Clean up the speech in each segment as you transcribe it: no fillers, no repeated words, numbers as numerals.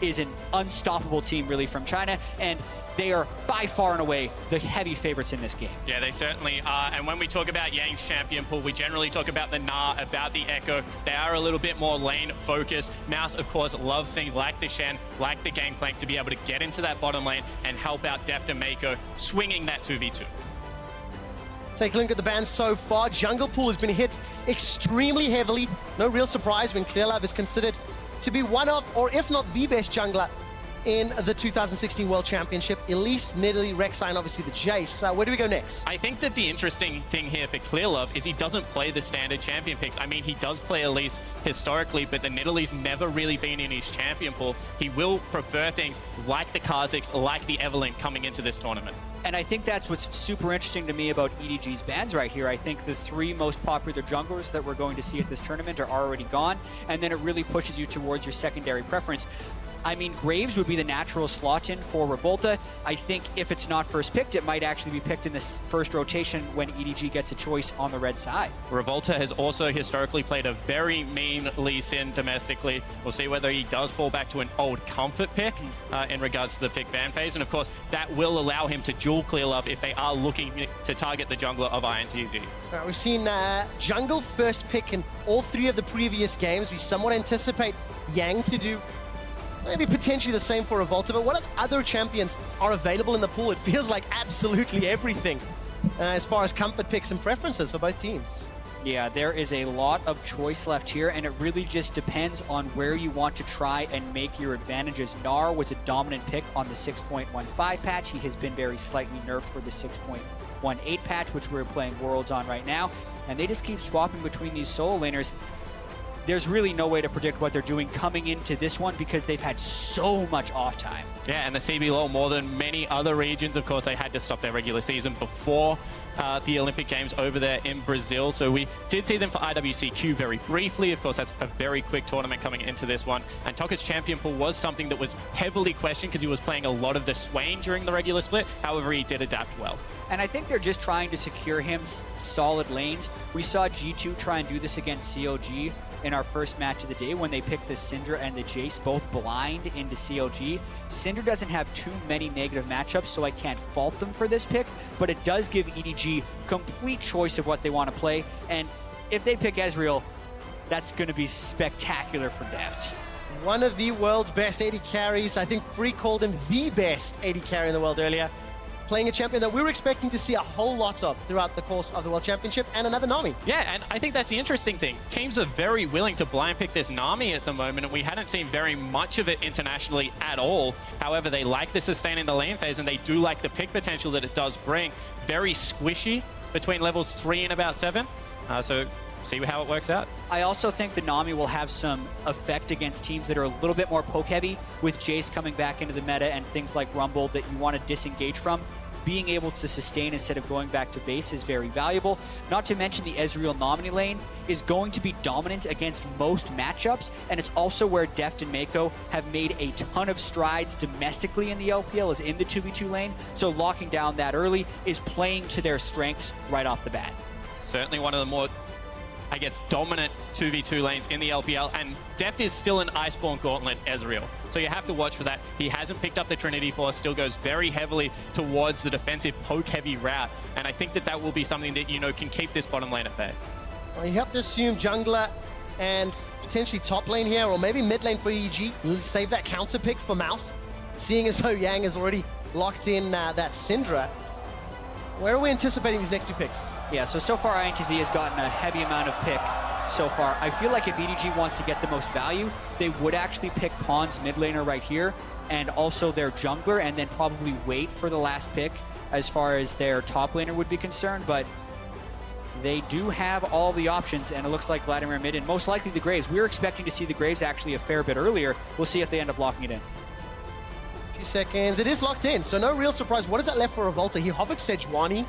is an unstoppable team really from China, and they are by far and away the heavy favorites in this game. Yeah, they certainly are. And when we talk about Yang's champion pool, we generally talk about the Na, about the Echo. They are a little bit more lane focused. Mouse, of course, loves things like the Shen, like the Gangplank to be able to get into that bottom lane and help out Deft and Mako swinging that 2v2. Take a look at the bans so far. Jungle pool has been hit extremely heavily. No real surprise when Clearlove is considered to be one of, or if not the best jungler in the 2016 World Championship. Elise, Nidalee, Rek'Sai, and obviously the Jace. Where do we go next? I think that the interesting thing here for Clearlove is he doesn't play the standard champion picks. I mean, he does play Elise historically, but the Nidalee's never really been in his champion pool. He will prefer things like the Kha'Zix, like the Evelynn coming into this tournament. And I think that's what's super interesting to me about EDG's bans right here. I think the 3 most popular junglers that we're going to see at this tournament are already gone, and then it really pushes you towards your secondary preference. I mean, Graves would be the natural slot in for Revolta. I think if it's not first picked, it might actually be picked in this first rotation when EDG gets a choice on the red side. Revolta has also historically played a very mean Lee Sin domestically. We'll see whether he does fall back to an old comfort pick in regards to the pick ban phase. And of course, that will allow him to dual Clearlove if they are looking to target the jungler of ITZ. Right, we've seen jungle first pick in all 3 of the previous games. We somewhat anticipate Yang to do maybe potentially the same for Revolta, but what other champions are available in the pool? It feels like absolutely everything as far as comfort picks and preferences for both teams. Yeah, there is a lot of choice left here, and it really just depends on where you want to try and make your advantages. Gnar was a dominant pick on the 6.15 patch. He has been very slightly nerfed for the 6.18 patch, which we're playing Worlds on right now, and they just keep swapping between these solo laners. There's really no way to predict what they're doing coming into this one because they've had so much off time. Yeah, and the CBLOL, more than many other regions, of course, they had to stop their regular season before the Olympic Games over there in Brazil. So we did see them for IWCQ very briefly. Of course, that's a very quick tournament coming into this one. And Tokka's champion pool was something that was heavily questioned because he was playing a lot of the Swain during the regular split. However, he did adapt well. And I think they're just trying to secure him solid lanes. We saw G2 try and do this against COG in our first match of the day when they picked the Syndra and the Jace both blind into COG. Syndra doesn't have too many negative matchups, so I can't fault them for this pick, but it does give EDG complete choice of what they want to play. And if they pick Ezreal, that's going to be spectacular for Deft. One of the world's best AD carries. I think Free called him the best AD carry in the world earlier. Playing a champion that we were expecting to see a whole lot of throughout the course of the World Championship, and another Nami. Yeah, and I think that's the interesting thing. Teams are very willing to blind pick this Nami at the moment, and we hadn't seen very much of it internationally at all. However, they like the sustain in the lane phase, and they do like the pick potential that it does bring. Very squishy between levels 3 and about 7. So see how it works out. I also think the Nami will have some effect against teams that are a little bit more poke heavy, with Jace coming back into the meta and things like Rumble that you want to disengage from. Being able to sustain instead of going back to base is very valuable. Not to mention the Ezreal Nami lane is going to be dominant against most matchups, and it's also where Deft and Mako have made a ton of strides domestically in the LPL, is in the 2v2 lane, so locking down that early is playing to their strengths right off the bat. Certainly one of the more, I guess, dominant 2v2 lanes in the LPL, and Deft is still an Iceborne Gauntlet Ezreal, so you have to watch for that. He hasn't picked up the Trinity Force, still goes very heavily towards the defensive poke-heavy route, and I think that that will be something that, you know, can keep this bottom lane at bay. Well, you have to assume jungler and potentially top lane here, or maybe mid lane for EDG. Save that counter pick for Mouse, seeing as though Yang has already locked in that Syndra. Where are we anticipating these next 2 picks? Yeah, so far ITZ has gotten a heavy amount of pick so far. I feel like if EDG wants to get the most value, they would actually pick Pawn's mid laner right here, and also their jungler, and then probably wait for the last pick as far as their top laner would be concerned, but they do have all the options, and it looks like Vladimir mid, and most likely the Graves. We were expecting to see the Graves actually a fair bit earlier. We'll see if they end up locking it in. Few seconds. It is locked in, so no real surprise. What is that left for Revolta? He hovered Sejuani.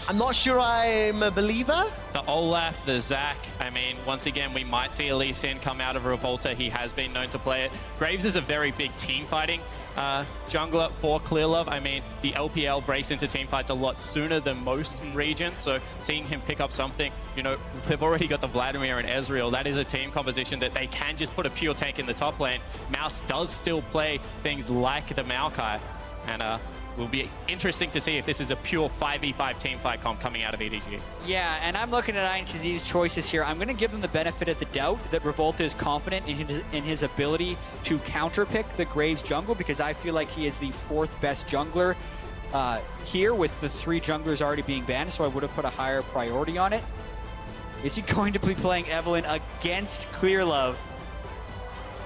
I'm not sure I'm a believer. The Olaf, the Zac, I mean, once again, we might see a Lee Sin come out of Revolta. He has been known to play it. Graves is a very big team fighting jungler for Clearlove. I mean, the LPL breaks into team fights a lot sooner than most regions, so seeing him pick up something, you know, they've already got the Vladimir and Ezreal. That is a team composition that they can just put a pure tank in the top lane. Mouse does still play things like the Maokai, and will be interesting to see if this is a pure 5v5 team fight comp coming out of EDG. Yeah, and I'm looking at ITZ's choices here. I'm going to give them the benefit of the doubt that Revolta is confident in his ability to counterpick the Graves jungle, because I feel like he is the 4th best jungler here with the 3 junglers already being banned, so I would have put a higher priority on it. Is he going to be playing Evelynn against Clearlove?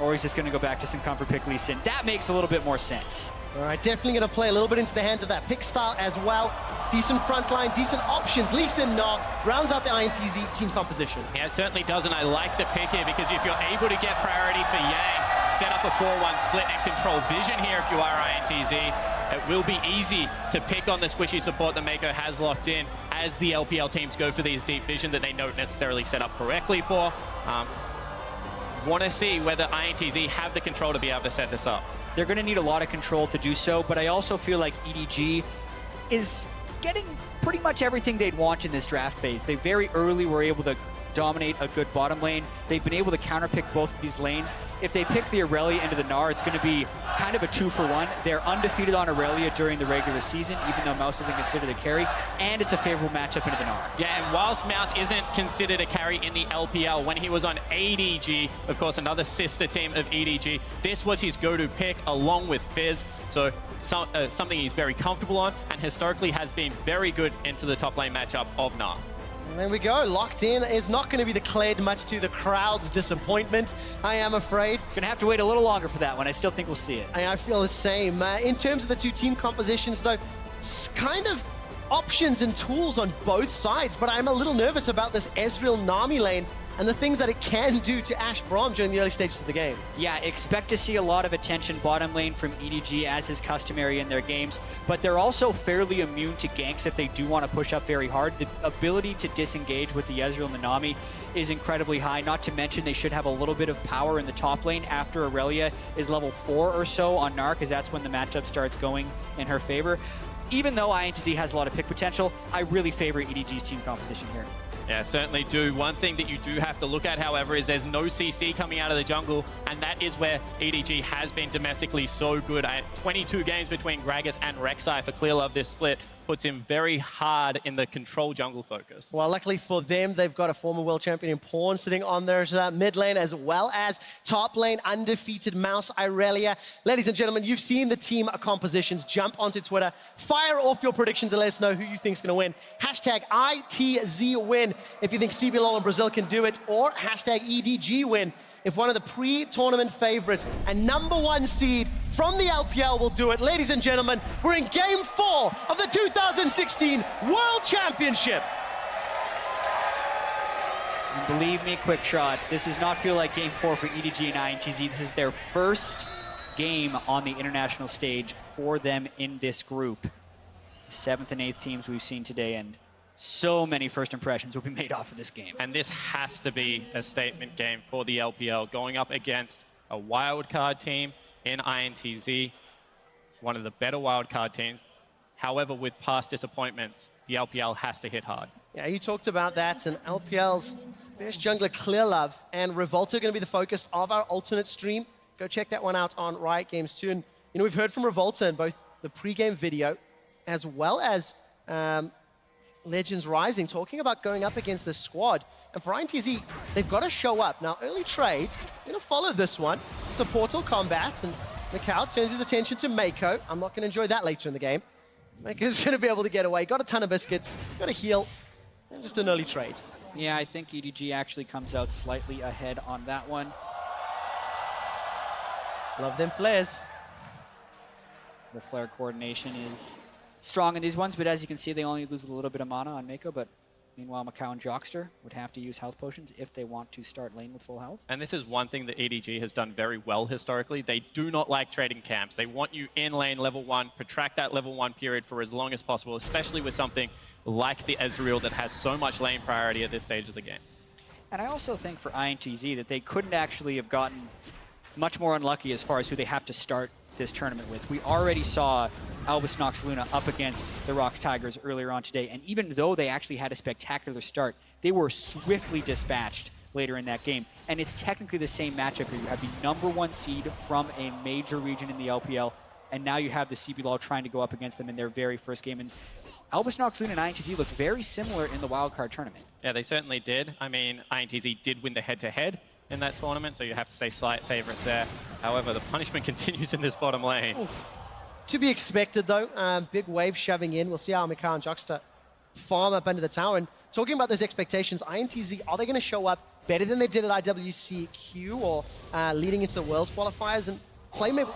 Or he's just going to go back to some comfort pick Lee Sin? That makes a little bit more sense. All right, definitely going to play a little bit into the hands of that pick style as well. Decent front line, decent options. Lee Sin rounds out the ITZ team composition. Yeah, it certainly does, and I like the pick here because if you're able to get priority for Yang, set up a 4-1 split and control vision here if you are ITZ, it will be easy to pick on the squishy support that Mako has locked in as the LPL teams go for these deep vision that they don't necessarily set up correctly for. Want to see whether ITZ have the control to be able to set this up. They're going to need a lot of control to do so, but I also feel like EDG is getting pretty much everything they'd want in this draft phase. They very early were able to dominate a good bottom lane. They've been able to counterpick both of these lanes. If they pick the Aurelia into the Gnar, it's going to be kind of a 2-for-1. They're undefeated on Aurelia during the regular season, even though Mouse isn't considered a carry, and it's a favorable matchup into the Gnar. Yeah, and whilst Mouse isn't considered a carry in the LPL, when he was on ADG, of course, another sister team of EDG, this was his go-to pick along with Fizz. So something he's very comfortable on and historically has been very good into the top lane matchup of Gnar. And there we go. Locked in is not going to be the Kled, much to the crowd's disappointment, I am afraid. Gonna have to wait a little longer for that one. I still think we'll see it. I feel the same. In terms of the 2 team compositions, though, kind of options and tools on both sides, but I'm a little nervous about this Ezreal Nami lane and the things that it can do to Ashe Braum during the early stages of the game. Yeah, expect to see a lot of attention bottom lane from EDG, as is customary in their games, but they're also fairly immune to ganks if they do want to push up very hard. The ability to disengage with the Ezreal and the Nami is incredibly high, not to mention they should have a little bit of power in the top lane after Aurelia is level 4 or so on Gnar, because that's when the matchup starts going in her favor. Even though ITZ has a lot of pick potential, I really favor EDG's team composition here. Yeah, certainly do. One thing that you do have to look at, however, is there's no CC coming out of the jungle, and that is where EDG has been domestically so good. At 22 games between Gragas and Rek'Sai for Clearlove, this split puts him very hard in the control jungle focus. Well, luckily for them, they've got a former world champion in Pawn sitting on their mid lane, as well as top lane undefeated Mouse Aurelia. Ladies and gentlemen, you've seen the team compositions. Jump onto Twitter, fire off your predictions, and let us know who you think is going to win. Hashtag ITZWin if you think CBLOL in Brazil can do it, or hashtag EDGWin if one of the pre-tournament favorites and #1 seed from the LPL will do it. Ladies and gentlemen, we're in Game 4 of the 2016 World Championship. And believe me, quick shot, this does not feel like Game 4 for EDG and ITZ. This is their first game on the international stage for them in this group. 7th and 8th teams we've seen today, and so many first impressions will be made off of this game. And this has to be a statement game for the LPL, going up against a wildcard team in INTZ, one of the better wildcard teams. However, with past disappointments, the LPL has to hit hard. Yeah, you talked about that, and LPL's best jungler Clearlove and Revolta are going to be the focus of our alternate stream. Go check that one out on Riot Games too. And, you know, we've heard from Revolta in both the pre-game video as well as Legends Rising, talking about going up against this squad. And for ITZ, they've got to show up. Now, early trade, going to follow this one. Supportal combat, and Mikau turns his attention to Mako. I'm not going to enjoy that later in the game. Mako's going to be able to get away. Got a ton of biscuits, got a heal, and just an early trade. Yeah, I think EDG actually comes out slightly ahead on that one. Love them flares. The flare coordination is strong in these ones, but as you can see, they only lose a little bit of mana on Mako, but Meanwhile, Macau and Jockster would have to use health potions if they want to start lane with full health. And this is one thing that EDG has done very well historically. They do not like trading camps. They want you in lane level 1, protract that level 1 period for as long as possible, especially with something like the Ezreal that has so much lane priority at this stage of the game. And I also think for ITZ that they couldn't actually have gotten much more unlucky as far as who they have to start this tournament with. We already saw Albus Nox Luna up against the Rocks Tigers earlier on today, and even though they actually had a spectacular start, they were swiftly dispatched later in that game. And it's technically the same matchup here. You have the #1 seed from a major region in the LPL, and now you have the CBLOL trying to go up against them in their very first game. And Albus Nox Luna and ITZ look very similar in the wildcard tournament. Yeah, they certainly did. I mean, ITZ did win the head-to-head in that tournament, so you have to say slight favorites there. However, the punishment continues in this bottom lane. Oof. To be expected, though. Big wave shoving in. We'll see how Macau and Jockster farm up under the tower. And talking about those expectations, INTZ, are they going to show up better than they did at IWCQ or leading into the Worlds qualifiers? And play maybe,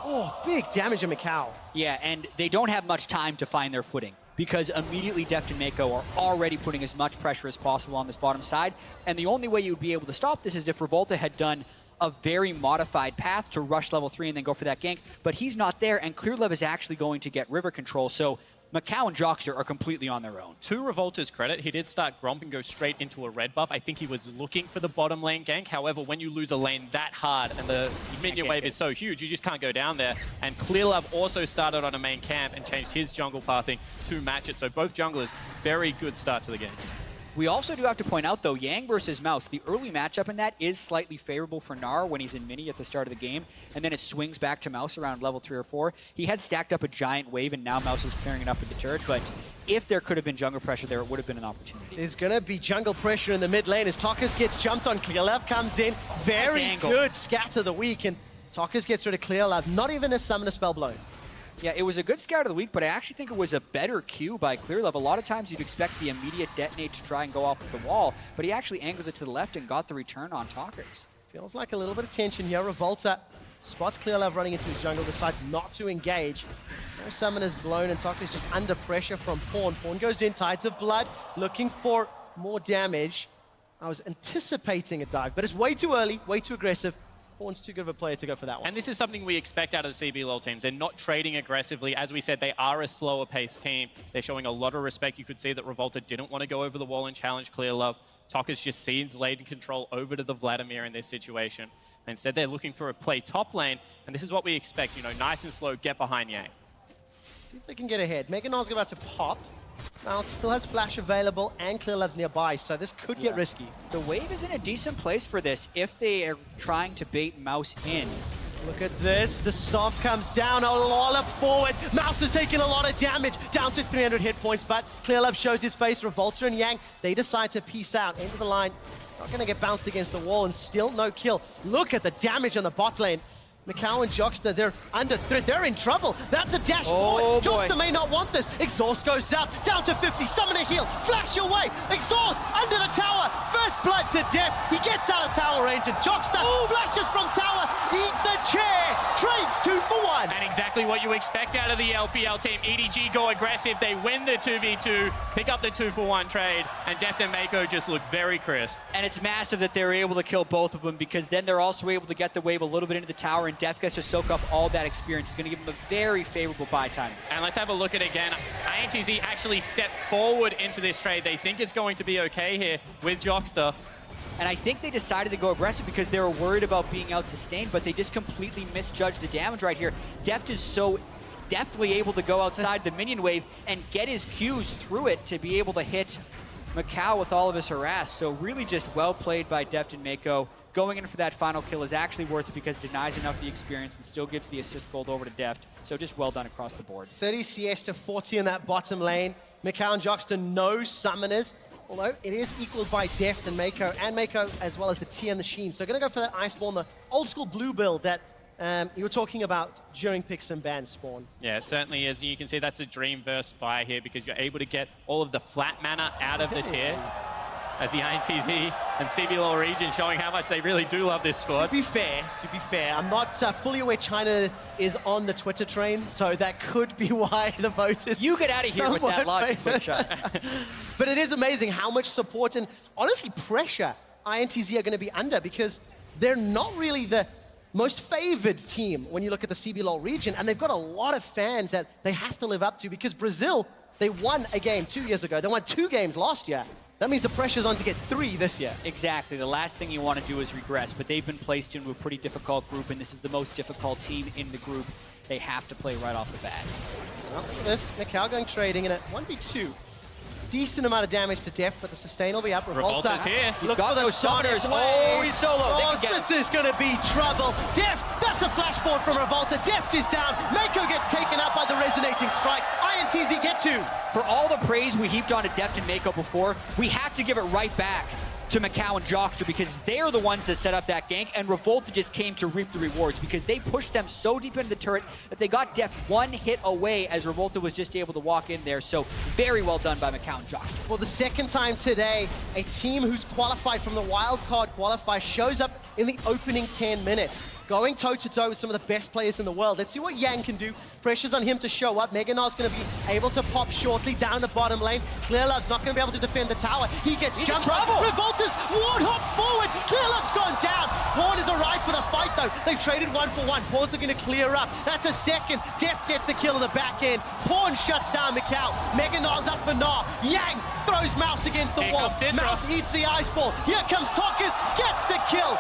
big damage on Macau. Yeah, and they don't have much time to find their footing, because immediately Deft and Mako are already putting as much pressure as possible on this bottom side. And the only way you would be able to stop this is if Revolta had done a very modified path to rush level 3 and then go for that gank. But he's not there, and Clearlove is actually going to get river control. So Macau and Jockster are completely on their own. To Revolta's credit, he did start Gromp and go straight into a red buff. I think he was looking for the bottom lane gank. However, when you lose a lane that hard and the minion wave is so huge, you just can't go down there. And Clearlove also started on a main camp and changed his jungle pathing to match it. So both junglers, very good start to the game. We also do have to point out, though, Yang versus Mouse, the early matchup in that is slightly favorable for Gnar when he's in mini at the start of the game, and then it swings back to Mouse around level 3 or 4. He had stacked up a giant wave, and now Mouse is pairing it up with the turret, but if there could have been jungle pressure there, it would have been an opportunity. There's going to be jungle pressure in the mid lane as Tokas gets jumped on. Clearlove comes in. Very nice good scatter of the week, and Tokas gets rid of Clearlove. Not even a summoner spell blown. Yeah, it was a good scout of the week, but I actually think it was a better Q by Clearlove. A lot of times you'd expect the immediate detonate to try and go off the wall, but he actually angles it to the left and got the return on Talkers. Feels like a little bit of tension here. Revolta spots Clearlove running into his jungle, decides not to engage. No summoners blown, and Talkers just under pressure from Pawn. Pawn goes in, Tides of Blood, looking for more damage. I was anticipating a dive, but it's way too early, way too aggressive. Pawn's too good of a player to go for that one. And this is something we expect out of the CBLOL teams. They're not trading aggressively. As we said, they are a slower paced team. They're showing a lot of respect. You could see that Revolta didn't want to go over the wall and challenge Clearlove. Talkers just sees lane control over to the Vladimir in this situation. Instead, they're looking for a play top lane, and this is what we expect. You know, nice and slow, get behind Yang. See if they can get ahead. Mega Gnar's about to pop. Now still has flash available, and Clearlove's nearby, so this could get risky. The wave is in a decent place for this if they are trying to bait Mouse in. Look at this, the stomp comes down, a wallop forward. Mouse is taking a lot of damage, down to 300 hit points, but Clearlove shows his face. Revolta and Yang, they decide to peace out. End of the line, not gonna get bounced against the wall, and still no kill. Look at the damage on the bot lane. Macau and Jockster, they're under threat. They're in trouble. That's a dash forward. Jockster may not want this. Exhaust goes out, down to 50. Summoner heal. Flash away. Exhaust under the tower. First blood to death. He gets out of tower range, and Jockster flashes from tower. Eat the chair. Trades 2 for 1. And exactly what you expect out of the LPL team. EDG go aggressive. They win the 2v2, pick up the 2 for 1 trade, and Deft and Mako just look very crisp. And it's massive that they're able to kill both of them, because then they're also able to get the wave a little bit into the tower, and Deft gets to soak up all that experience. It's going to give them a very favorable buy time. And let's have a look at it again. INTZ actually stepped forward into this trade. They think it's going to be okay here with Jockster. And I think they decided to go aggressive because they were worried about being out-sustained, but they just completely misjudged the damage right here. Deft is so deftly able to go outside the minion wave and get his Qs through it to be able to hit Macau with all of his harass. So really just well played by Deft and Mako. Going in for that final kill is actually worth it because it denies enough the experience and still gives the assist gold over to Deft. So just well done across the board. 30 CS to 40 in that bottom lane. Macau and Jockster, no summoners. Although it is equaled by Deft and Mako as well as the Tia Machine. So going to go for that Iceborne, the old school blue build that you were talking about during Picks and Bans, Spawn. Yeah, it certainly is. And you can see that's a dream verse buy here because you're able to get all of the flat mana out of the tier. as the ITZ and CBLOL region showing how much they really do love this squad. To be fair, I'm not fully aware China is on the Twitter train, so that could be why the vote is. You get out of here with that logic, Flickshot. But it is amazing how much support and honestly pressure INTZ are going to be under, because they're not really the most favored team when you look at the CBLOL region, and they've got a lot of fans that they have to live up to, because Brazil, they won a game 2 years ago. They won 2 games last year. That means the pressure's on to get 3 this year. Exactly. The last thing you want to do is regress, but they've been placed into a pretty difficult group, and this is the most difficult team in the group. They have to play right off the bat. Well, look at this. Macau going trading in a 1v2. Decent amount of damage to Deft, but the sustain will be up. Revolta's here. He's got those summoners. Oh, he's solo. Oh, this is going to be trouble. Deft, that's a flashboard from Revolta. Deft is down. Mako gets taken out by the resonating strike. INTZ get 2. For all the praise we heaped onto Deft and Mako before, we have to give it right back to Macau and Jockster, because they're the ones that set up that gank, and Revolta just came to reap the rewards because they pushed them so deep into the turret that they got Deft 1 hit away as Revolta was just able to walk in there. So very well done by Macau and Jockster. For the second time today, a team who's qualified from the wild card qualifier shows up in the opening 10 minutes. Going toe-to-toe with some of the best players in the world. Let's see what Yang can do. Pressure's on him to show up. Meganar's going to be able to pop shortly down the bottom lane. Clearlove's not going to be able to defend the tower. He gets jumped on. Revolta's warthog forward. Clearlove's gone down. Pawn has arrived for the fight, though. They've traded 1-for-1. Pawn's looking to clear up. That's a second. Deft gets the kill on the back end. Pawn shuts down Macau. Meganar's up for Gnar. Yang throws Mouse against the wall. Mouse eats the ice ball. Here comes Tokas. Gets the kill.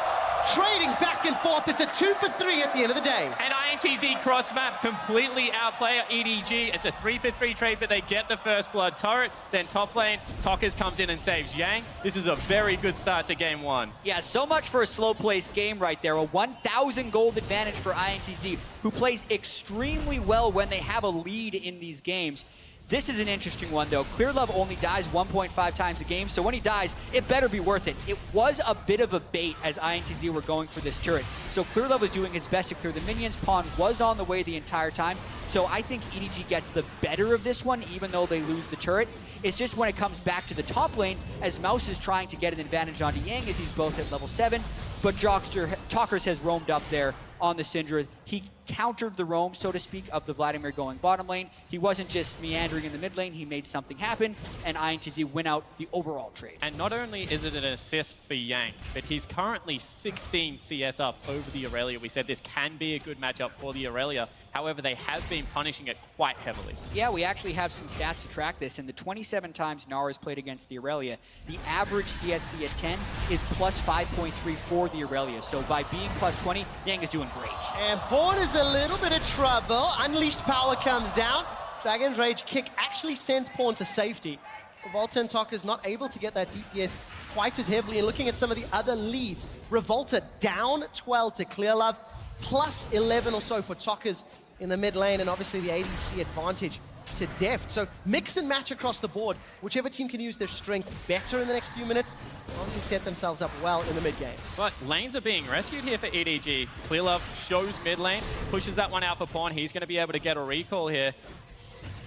Trading back and forth. It's a 2-for-3 at the end of the day. And INTZ cross-map completely outplay EDG. It's a 3-for-3 trade, but they get the first blood turret. Then top lane, Tokas comes in and saves Yang. This is a very good start to game 1. Yeah, so much for a slow-paced game right there. A 1,000 gold advantage for INTZ, who plays extremely well when they have a lead in these games. This is an interesting one, though. Clearlove only dies 1.5 times a game, so when he dies, it better be worth it. It was a bit of a bait as INTZ were going for this turret. So Clearlove was doing his best to clear the minions. Pawn was on the way the entire time. So I think EDG gets the better of this one, even though they lose the turret. It's just when it comes back to the top lane, as Mouse is trying to get an advantage onto Yang as he's both at level 7, but Talkers has roamed up there on the Syndra. He countered the roam, so to speak, of the Vladimir going bottom lane. He wasn't just meandering in the mid lane, he made something happen, and INTZ win out the overall trade. And not only is it an assist for Yang, but he's currently 16 CS up over the Aurelia. We said this can be a good matchup for the Aurelia. However, they have been punishing it quite heavily. Yeah, we actually have some stats to track this. In the 27 times Gnar has played against the Aurelia, the average CSD at 10 is plus 5.3 for the Aurelia. So by being plus 20, Yang is doing great. And Pawn is a little bit of trouble. Unleashed power comes down. Dragon's Rage kick actually sends Pawn to safety. Revolta and Tokas not able to get that DPS quite as heavily. And looking at some of the other leads, Revolta down 12 to Clearlove, plus 11 or so for Tokas in the mid lane, and obviously the ADC advantage to Deft. So mix and match across the board. Whichever team can use their strengths better in the next few minutes, obviously set themselves up well in the mid game. But lanes are being rescued here for EDG. Clearlove shows mid lane, pushes that one out for Pawn. He's going to be able to get a recall here.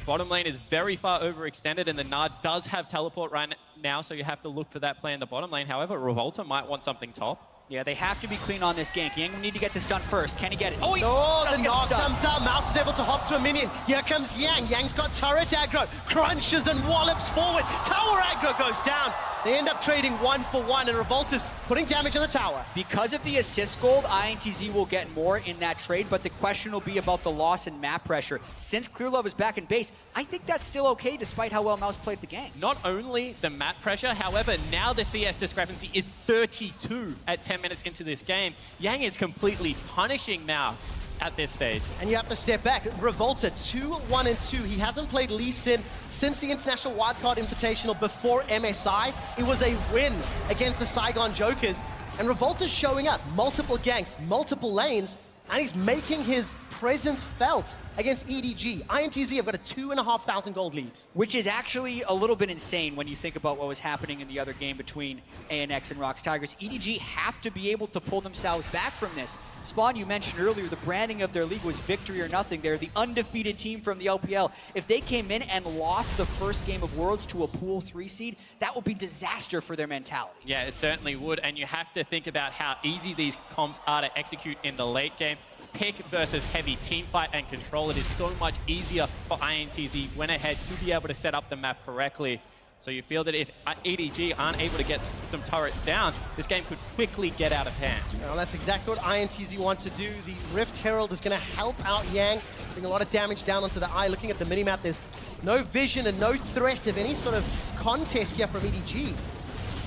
Bottom lane is very far overextended, and the Gnar does have teleport right now, so you have to look for that play in the bottom lane. However, Revolta might want something top. Yeah, they have to be clean on this gank. Yang will need to get this done first. Can he get it? Oh, the Gnar comes out. Mouse is able to hop to a minion. Here comes Yang. Yang's got turret aggro. Crunches and wallops forward. Tower aggro goes down. They end up trading 1-for-1, and Revolta's putting damage on the tower. Because of the assist gold, INTZ will get more in that trade, but the question will be about the loss in map pressure. Since Clearlove is back in base, I think that's still okay despite how well Mouse played the game. Not only the map pressure, however, now the CS discrepancy is 32 at 10 minutes into this game. Yang is completely punishing Mouse at this stage. And you have to step back. Revolta 2-1-2. He hasn't played Lee Sin since the International Wildcard Invitational before MSI. It was a win against the Saigon Jokers. And Revolta's showing up. Multiple ganks, multiple lanes, and he's making his presence felt against EDG. ITZ have got a 2,500 gold lead. Which is actually a little bit insane when you think about what was happening in the other game between ANX and Rocks Tigers. EDG have to be able to pull themselves back from this. Spawn, you mentioned earlier, the branding of their league was victory or nothing. They're the undefeated team from the LPL. If they came in and lost the first game of Worlds to a Pool 3 seed, that would be disaster for their mentality. Yeah, it certainly would, and you have to think about how easy these comps are to execute in the late game. Pick versus heavy team fight and control. It is so much easier for INTZ when ahead to be able to set up the map correctly. So you feel that if EDG aren't able to get some turrets down, this game could quickly get out of hand. Well, that's exactly what INTZ want to do. The Rift Herald is going to help out Yang, putting a lot of damage down onto the eye. Looking at the minimap, there's no vision and no threat of any sort of contest here from EDG.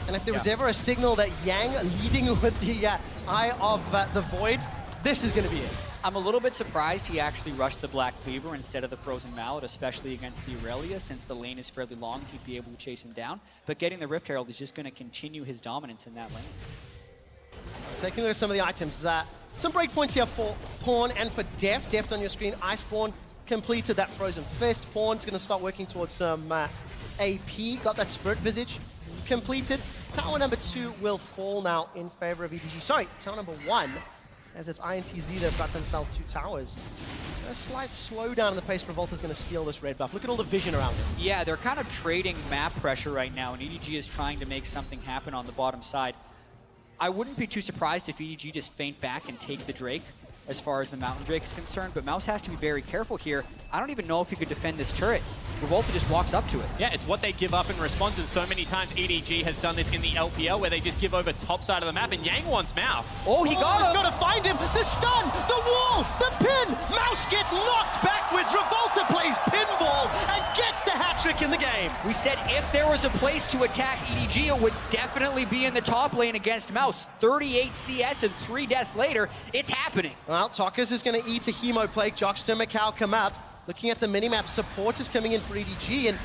And if there was ever a signal that Yang leading with the Eye of the Void, this is going to be it. I'm a little bit surprised he actually rushed the Black Cleaver instead of the Frozen Mallet, especially against the Aurelia, since the lane is fairly long, he'd be able to chase him down. But getting the Rift Herald is just going to continue his dominance in that lane. Taking a look at some of the items. Some breakpoints here for Pawn and for Deft. Deft on your screen. Iceborne completed that Frozen Fist. Pawn's going to start working towards some AP. Got that Spirit Visage completed. Tower number 2 will fall now in favor of EDG. Sorry, tower number 1. As it's INTZ, they've got themselves 2 towers. A slight slowdown in the pace. Revolta's going to steal this red buff. Look at all the vision around it. Yeah, they're kind of trading map pressure right now, and EDG is trying to make something happen on the bottom side. I wouldn't be too surprised if EDG just feint back and take the Drake as far as the Mountain Drake is concerned, but Mouse has to be very careful here. I don't even know if he could defend this turret. Revolta just walks up to it. Yeah, it's what they give up in response, and so many times EDG has done this in the LPL where they just give over top side of the map, and Yang wants Mouse. Oh, he got him! Got to find him! The stun! The wall! The pin! Mouse gets knocked backwards! Revolta plays pinball and gets the hat-trick in the game! We said if there was a place to attack EDG, it would definitely be in the top lane against Mouse. 38 CS and 3 deaths later, it's happening. Well, Tokas is going to eat a Hemoplague. Jockster and Macau come up. Looking at the minimap, support is coming in for EDG, and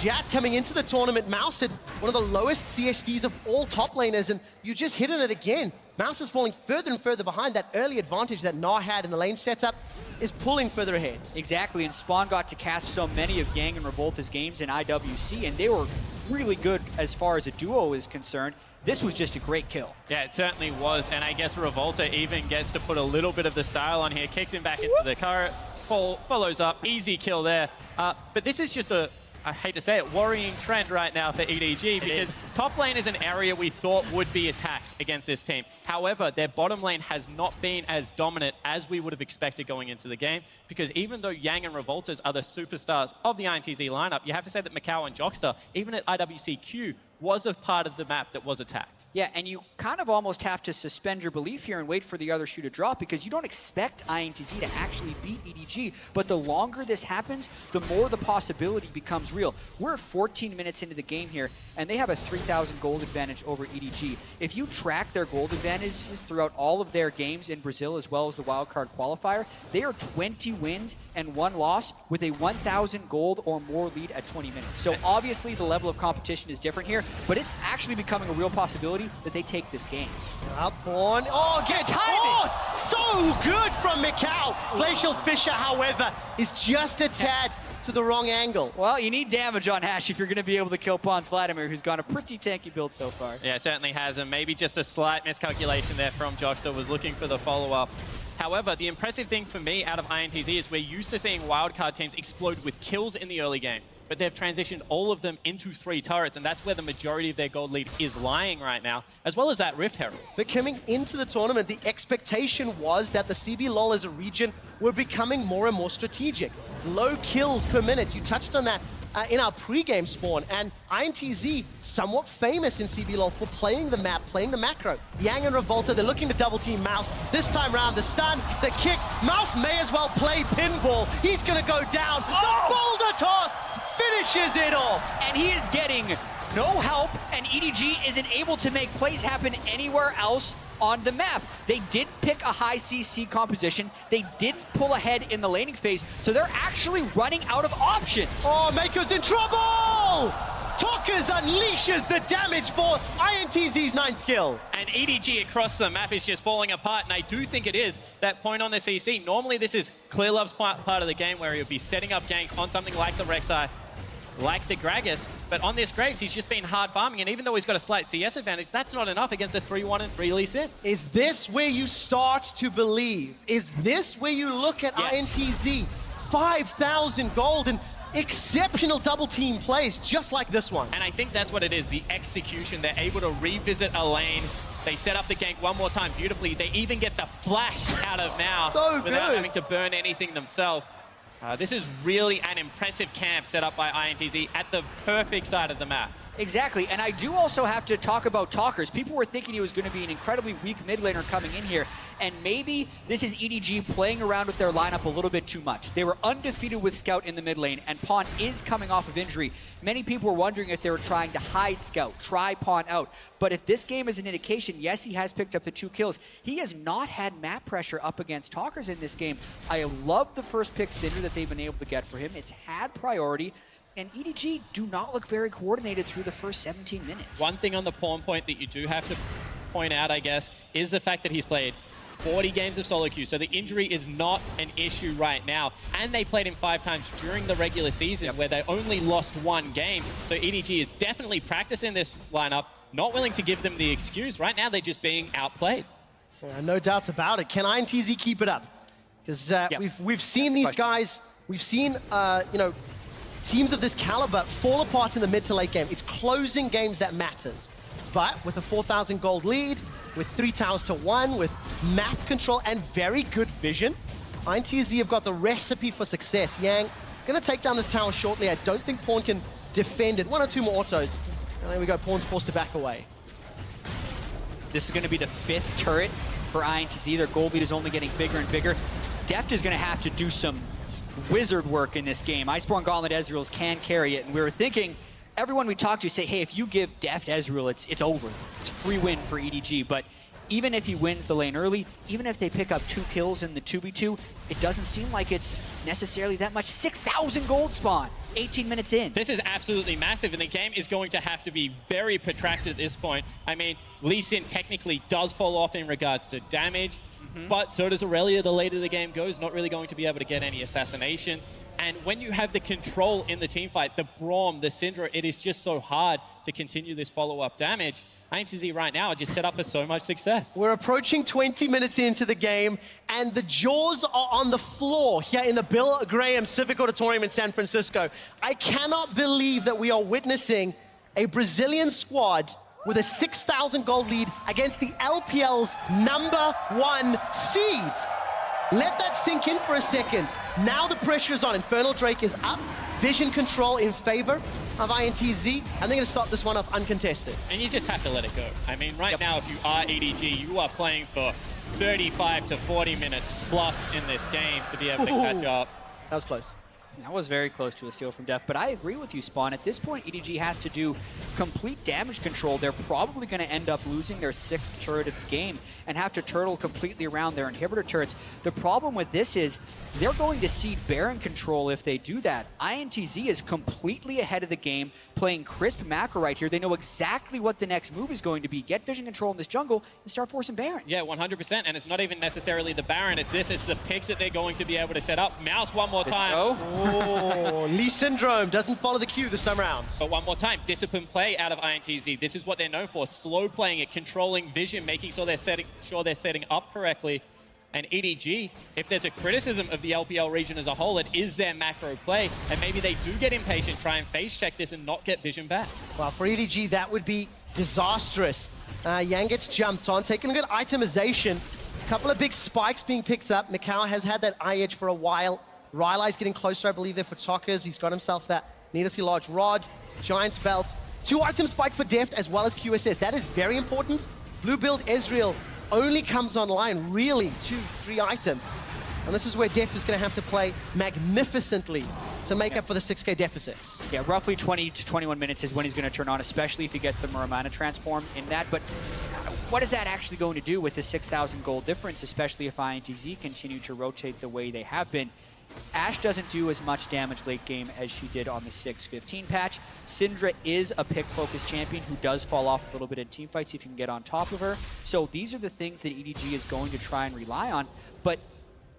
Jat coming into the tournament. Mouse had one of the lowest CSDs of all top laners, and you just hit on it again. Mouse is falling further and further behind. That early advantage that Na had in the lane setup is pulling further ahead. Exactly, and Spawn got to cast so many of Yang and Revolta's games in IWC, and they were really good as far as a duo is concerned. This was just a great kill. Yeah, it certainly was, and I guess Revolta even gets to put a little bit of the style on here, kicks him back into the car, follows up, easy kill there. But this is just a, I hate to say it, worrying trend right now for EDG, because top lane is an area we thought would be attacked against this team. However, their bottom lane has not been as dominant as we would have expected going into the game, because even though Yang and Revoltas are the superstars of the ITZ lineup, you have to say that Macau and Jockster, even at IWCQ, was a part of the map that was attacked. Yeah, and you kind of almost have to suspend your belief here and wait for the other shoe to drop, because you don't expect INTZ to actually beat EDG, but the longer this happens, the more the possibility becomes real. We're 14 minutes into the game here, and they have a 3,000 gold advantage over EDG. If you track their gold advantages throughout all of their games in Brazil as well as the wildcard qualifier, they are 20 wins and 1 loss with a 1,000 gold or more lead at 20 minutes. So obviously the level of competition is different here, but it's actually becoming a real possibility that they take this game. Out Pawn. Oh, get timing! So good from Macau. Glacial Fisher, however, is just a tad to the wrong angle. Well, you need damage on Hash if you're going to be able to kill Pawn's Vladimir, who's got a pretty tanky build so far. Yeah, it certainly has, and maybe just a slight miscalculation there from Jockster, was looking for the follow-up. However, the impressive thing for me out of INTZ is we're used to seeing wildcard teams explode with kills in the early game, but they've transitioned all of them into 3 turrets, and that's where the majority of their gold lead is lying right now, as well as that Rift Herald. But coming into the tournament, the expectation was that the CBLOL as a region were becoming more and more strategic. Low kills per minute, you touched on that in our pre-game Spawn, and INTZ, somewhat famous in CBLOL for playing the map, playing the macro. Yang and Revolta, they're looking to double team Mouse. This time round, the stun, the kick, Mouse may as well play pinball. He's gonna go down, the boulder toss finishes it off. And he is getting no help, and EDG isn't able to make plays happen anywhere else on the map. They did pick a high CC composition. They didn't pull ahead in the laning phase, so they're actually running out of options. Oh, Mako's in trouble! Talkers unleashes the damage for INTZ's 9th kill. And EDG across the map is just falling apart, and I do think it is that point on the CC. Normally this is Clearlove's part of the game where he'll be setting up ganks on something like the Rek'Sai, like the Gragas, but on this Graves he's just been hard farming, and even though he's got a slight CS advantage, that's not enough against a 3-1 and 3 Lee Sin. Is this where you start to believe? Is this where you look at Yes. INTZ? 5,000 gold and exceptional double team plays just like this one. And I think that's what it is, the execution. They're able to revisit a lane. They set up the gank one more time beautifully. They even get the flash out of now So without good. having to burn anything themselves. This is really an impressive camp set up by INTZ at the perfect side of the map. Exactly, and I do also have to talk about Talkers. People were thinking he was going to be an incredibly weak mid laner coming in here, and maybe this is EDG playing around with their lineup a little bit too much. They were undefeated with Scout in the mid lane, and Pawn is coming off of injury. Many people were wondering if they were trying to hide Scout, try Pawn out. But if this game is an indication, yes, he has picked up the 2 kills. He has not had map pressure up against Talkers in this game. I love the first pick Cinder that they've been able to get for him. It's had priority. And EDG do not look very coordinated through the first 17 minutes. One thing on the Pawn point that you do have to point out, I guess, is the fact that he's played 40 games of solo queue, so the injury is not an issue right now. And they played him 5 times during the regular season where they only lost 1 game. So EDG is definitely practicing this lineup, not willing to give them the excuse. Right now, they're just being outplayed. No doubts about it. Can INTZ keep it up? Because we've seen these guys, we've seen, you know, teams of this caliber fall apart in the mid to late game. It's closing games that matters. But with a 4,000 gold lead, with 3 towers to 1, with map control and very good vision, INTZ have got the recipe for success. Yang gonna take down this tower shortly. I don't think Pawn can defend it. 1 or 2 more autos. And there we go, Pawn's forced to back away. This is going to be the 5th turret for INTZ. Their gold lead is only getting bigger and bigger. Deft is going to have to do some wizard work in this game. Iceborne Gauntlet Ezreal's can carry it, and we were thinking, everyone we talked to say, hey, if you give Deft Ezreal, it's over. It's a free win for EDG, but even if he wins the lane early, even if they pick up 2 kills in the 2v2, it doesn't seem like it's necessarily that much. 6,000 gold spawn, 18 minutes in. This is absolutely massive, and the game is going to have to be very protracted at this point. I mean, Lee Sin technically does fall off in regards to damage, but so does Aurelia the later the game goes, not really going to be able to get any assassinations. And when you have the control in the teamfight, the Braum, the Syndra, it is just so hard to continue this follow-up damage. INTZ right now are just set up for so much success. We're approaching 20 minutes into the game, and the jaws are on the floor here in the Bill Graham Civic Auditorium in San Francisco. I cannot believe that we are witnessing a Brazilian squad with a 6,000 gold lead against the LPL's #1 seed. Let that sink in for a second. Now the pressure is on. Infernal Drake is up. Vision control in favor of INTZ, and they're going to start this one off uncontested. And you just have to let it go. I mean, right now, if you are EDG, you are playing for 35 to 40 minutes plus in this game to be able to catch up. That was close. That was very close to a steal from Deft, but I agree with you, Spawn. At this point, EDG has to do complete damage control. They're probably going to end up losing their 6th turret of the game and have to turtle completely around their inhibitor turrets. The problem with this is they're going to cede Baron control if they do that. INTZ is completely ahead of the game, playing crisp macro right here. They know exactly what the next move is going to be. Get vision control in this jungle and start forcing Baron. Yeah, 100%, and it's not even necessarily the Baron, it's the picks that they're going to be able to set up. Mouse one more time. Oh, Lee Syndrome doesn't follow the cue this time around. But one more time, disciplined play out of INTZ. This is what they're known for, slow playing it, controlling vision, making sure they're setting up correctly. And EDG, if there's a criticism of the LPL region as a whole, it is their macro play. And maybe they do get impatient, try and face check this and not get vision back. Well, for EDG, that would be disastrous. Yang gets jumped on, taking a good itemization. A couple of big spikes being picked up. Mikau has had that eye edge for a while. Rylai's getting closer, I believe, there for Talkers. He's got himself that needlessly large rod, Giant's belt. 2 item spike for Deft as well as QSS. That is very important. Blue build Ezreal only comes online really 2-3 items. And this is where Deft is going to have to play magnificently to make up for the 6k deficits. Yeah, roughly 20 to 21 minutes is when he's going to turn on, especially if he gets the Muramana transform in that. But what is that actually going to do with the 6,000 gold difference, especially if INTZ continue to rotate the way they have been? Ashe doesn't do as much damage late game as she did on the 6-15 patch. Syndra is a pick-focused champion who does fall off a little bit in teamfights if you can get on top of her. So these are the things that EDG is going to try and rely on. But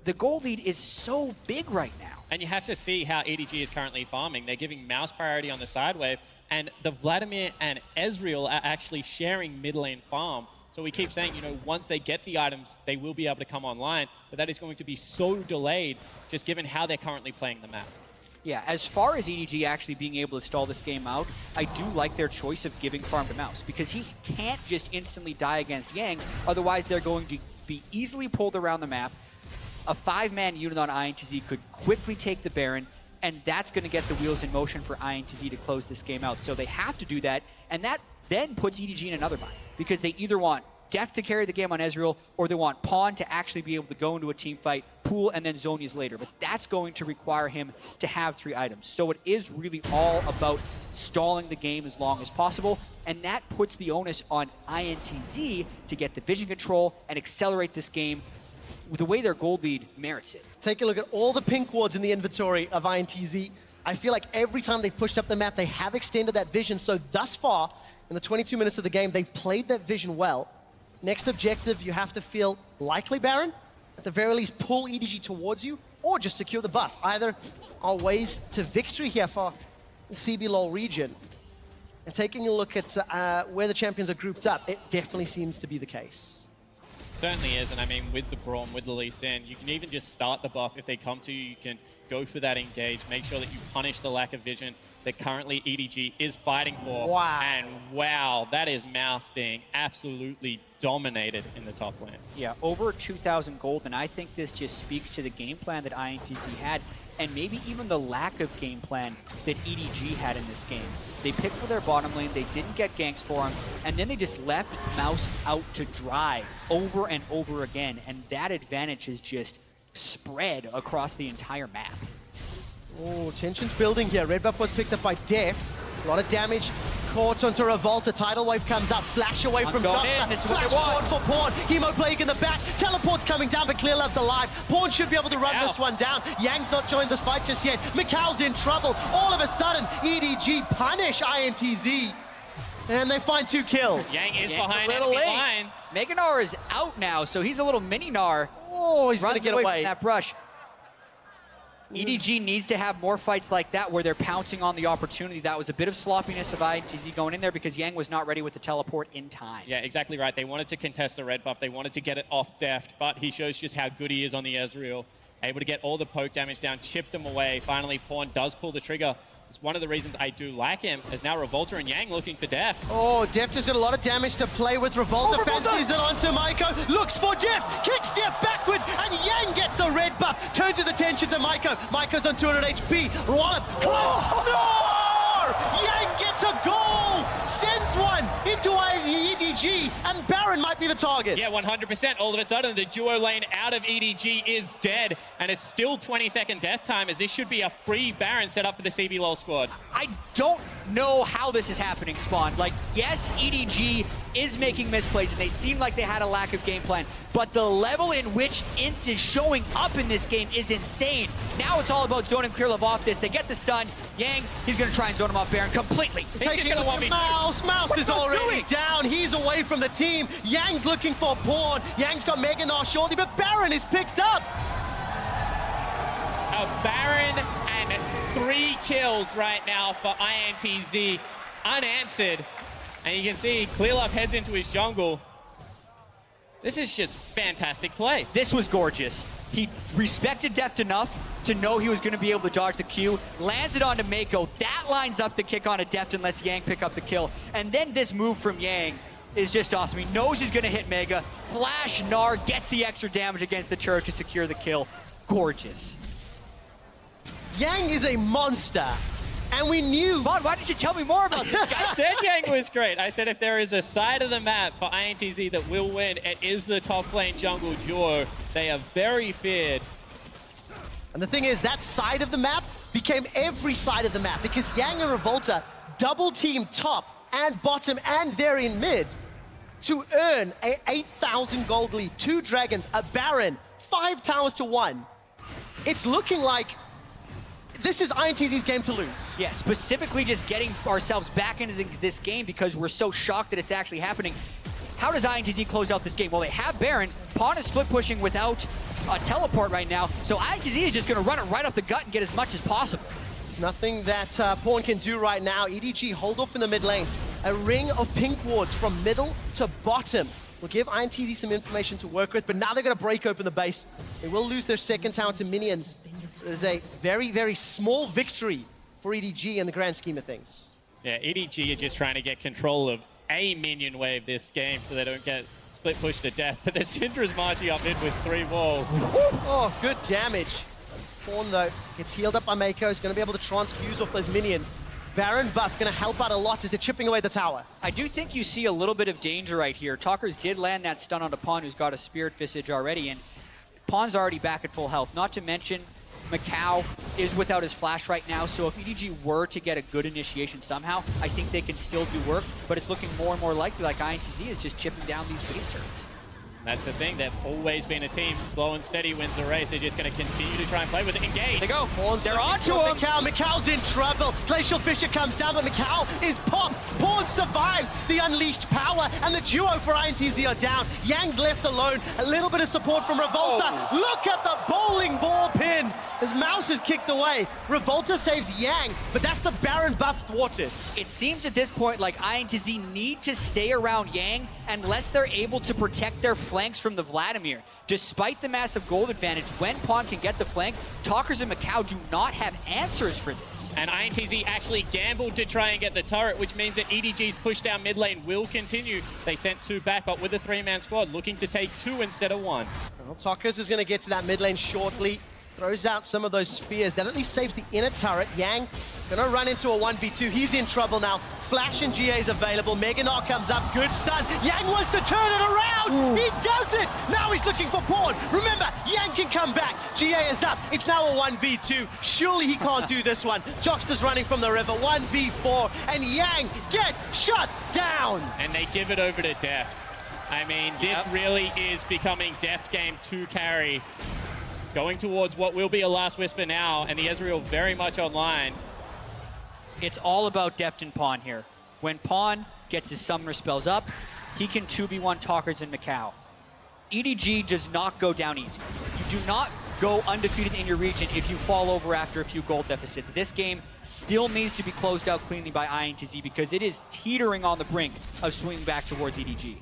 the gold lead is so big right now. And you have to see how EDG is currently farming. They're giving Mouse priority on the side wave, and the Vladimir and Ezreal are actually sharing mid lane farm. So we keep saying, you know, once they get the items, they will be able to come online, but that is going to be so delayed, just given how they're currently playing the map. Yeah, as far as EDG actually being able to stall this game out, I do like their choice of giving farm to Mouse, because he can't just instantly die against Yang, otherwise they're going to be easily pulled around the map. A 5-man unit on ITZ could quickly take the Baron, and that's going to get the wheels in motion for ITZ to close this game out. So they have to do that, and that then puts EDG in another bind, because they either want Deft to carry the game on Ezreal, or they want Pawn to actually be able to go into a team fight, pool, and then Zhonya's later. But that's going to require him to have 3 items. So it is really all about stalling the game as long as possible, and that puts the onus on INTZ to get the vision control and accelerate this game. The way their gold lead merits it. Take a look at all the pink wards in the inventory of INTZ. I feel like every time they've pushed up the map, they have extended that vision. So thus far, in the 22 minutes of the game, they've played that vision well. Next objective, you have to feel likely Baron. At the very least, pull EDG towards you, or just secure the buff. Either are ways to victory here for the CBLOL region. And taking a look at where the champions are grouped up, it definitely seems to be the case. Certainly is, and I mean, with the Braum, with the Lee Sin, you can even just start the buff. If they come to you, you can go for that engage, make sure that you punish the lack of vision that currently EDG is fighting for. Wow. And wow, that is Mouse being absolutely dominated in the top lane. Yeah, over 2,000 gold, and I think this just speaks to the game plan that INTZ had, and maybe even the lack of game plan that EDG had in this game. They picked for their bottom lane, they didn't get ganks for him, and then they just left Mouse out to dry over and over again, and that advantage is just spread across the entire map. Oh, tension's building here. Red buff was picked up by Deft. A lot of damage caught onto Revolta. Tidal wave comes out, flash away from Doctor. This is what Flash they want. forward for Pawn. Hemo Plague in the back. Teleport's coming down, but Clear Love's alive. Pawn should be able to run this one down. Yang's not joined this fight just yet. Mikau's in trouble. All of a sudden, EDG punish INTZ. And they find 2 kills. Yang is Yang's behind a little enemy late. lines. Mega Gnar is out now, so he's a little mini Gnar. Oh, he's going to Runs get away away. from that brush. EDG needs to have more fights like that where they're pouncing on the opportunity. That was a bit of sloppiness of ITZ going in there because Yang was not ready with the teleport in time. Yeah, exactly right. They wanted to contest the red buff. They wanted to get it off Deft, but he shows just how good he is on the Ezreal. Able to get all the poke damage down, chip them away. Finally, Pawn does pull the trigger. It's one of the reasons I do like him, as now Revolta and Yang looking for Deft. Oh, Deft has got a lot of damage to play with. Revolta fancies it onto Maiko, looks for Deft, kicks Deft backwards, and Yang gets the red buff, turns his attention to Maiko. Maiko's on 200 HP, Wallop, no! Yang gets a goal, sends one into EDG, and Baron might be the target. Yeah, 100%. All of a sudden, the duo lane out of EDG is dead, and it's still 20-second death time, as this should be a free Baron set up for the CBLOL squad. I don't know how this is happening, Spawn. Like, yes, EDG is making misplays, and they seem like they had a lack of game plan, but the level in which Ince is showing up in this game is insane. Now it's all about zoning Clear Love off this. They get the stun. Yang, he's going to try and zone him off Baron completely. Taking a look at Mouse. Mouse is already down. He's away from the team. Yang's looking for Pawn. Yang's got Mega Gnar shortly, but Baron is picked up. A Baron and 3 kills right now for INTZ, unanswered. And you can see Clear Love heads into his jungle. This is just fantastic play. This was gorgeous. He respected Deft enough to know he was going to be able to dodge the Q, lands it onto Mako. That lines up the kick onto Deft and lets Yang pick up the kill. And then this move from Yang is just awesome. He knows he's going to hit Mega. Flash Gnar gets the extra damage against the turret to secure the kill. Gorgeous. Yang is a monster. And we knew. Spawn, why didn't you tell me more about this guy? I said Yang was great. I said if there is a side of the map for INTZ that will win, it is the top lane jungle duo. They are very feared. And the thing is, that side of the map became every side of the map because Yang and Revolta double team top and bottom and they're in mid to earn a 8,000 gold lead, 2 dragons, a Baron, 5 towers to 1. it's looking like this is ITZ's game to lose. Yeah, specifically just getting ourselves back into this game because we're so shocked that it's actually happening. How does ITZ close out this game? Well, they have Baron. Pawn is split pushing without a teleport right now, so ITZ is just going to run it right up the gut and get as much as possible. There's nothing that Pawn can do right now. EDG hold off in the mid lane. A ring of pink wards from middle to bottom will give ITZ some information to work with, but now they're going to break open the base. They will lose their second tower to minions. There's a very, very small victory for EDG in the grand scheme of things. Yeah, EDG are just trying to get control of a minion wave this game so they don't get split pushed to death. But the Syndra's marching up in with 3 walls. Oh, good damage. Pawn, though, gets healed up by Mako. He's going to be able to transfuse off those minions. Baron buff going to help out a lot as they're chipping away the tower. I do think you see a little bit of danger right here. Talkers did land that stun onto Pawn, who's got a Spirit Visage already, and Pawn's already back at full health. Not to mention, Macau is without his flash right now, so if EDG were to get a good initiation somehow, I think they can still do work, but it's looking more and more likely like ITZ is just chipping down these base turns. That's the thing, they've always been a team. Slow and steady wins the race. They're just going to continue to try and play with it. Engage. They go. Pawn's They're onto him. Macau's in trouble. Glacial Fisher comes down, but Macau is popped. Pawn survives the unleashed power, and the duo for ITZ are down. Yang's left alone. A little bit of support from Revolta. Oh. Look at the bowling ball pin. His mouse is kicked away. Revolta saves Yang, but that's the Baron buff thwarted. It seems at this point like ITZ need to stay around Yang unless they're able to protect their flanks from the Vladimir. Despite the massive gold advantage, when Pawn can get the flank, Talkers and Macau do not have answers for this. And ITZ actually gambled to try and get the turret, which means that EDG's push down mid lane will continue. They sent 2 back, but with a 3-man squad, looking to take 2 instead of 1. Well, Talkers is going to get to that mid lane shortly. Throws out some of those spears. That at least saves the inner turret. Yang gonna run into a 1v2. He's in trouble now. Flash and GA is available. Meganar comes up. Good stun. Yang wants to turn it around. Ooh. He does it. Now he's looking for Pawn. Remember, Yang can come back. GA is up. It's now a 1v2. Surely he can't do this one. Jockster's running from the river. 1v4. And Yang gets shut down. And they give it over to Deft. I mean, this really is becoming Deft's game to carry. Going towards what will be a last whisper now, and the Ezreal very much online. It's all about Deft and Pawn here. When Pawn gets his summoner spells up, he can 2v1 Talkers and Macau. EDG does not go down easy. You do not go undefeated in your region if you fall over after a few gold deficits. This game still needs to be closed out cleanly by ITZ because it is teetering on the brink of swinging back towards EDG.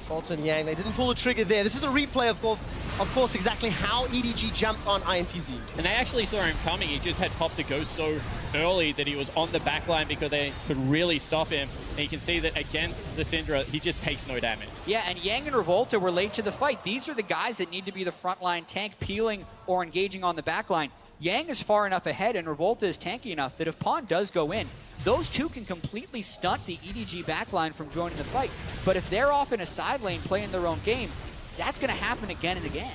Fulton Yang, they didn't pull the trigger there. This is a replay of course, exactly how EDG jumped on ITZ. And they actually saw him coming. He just had popped the ghost so early that he was on the back line because they could really stop him. And you can see that against the Syndra, he just takes no damage. Yeah, and Yang and Revolta were late to the fight. These are the guys that need to be the frontline tank, peeling or engaging on the back line. Yang is far enough ahead and Revolta is tanky enough that if Pawn does go in, those two can completely stunt the EDG backline from joining the fight. But if they're off in a side lane playing their own game, that's going to happen again and again.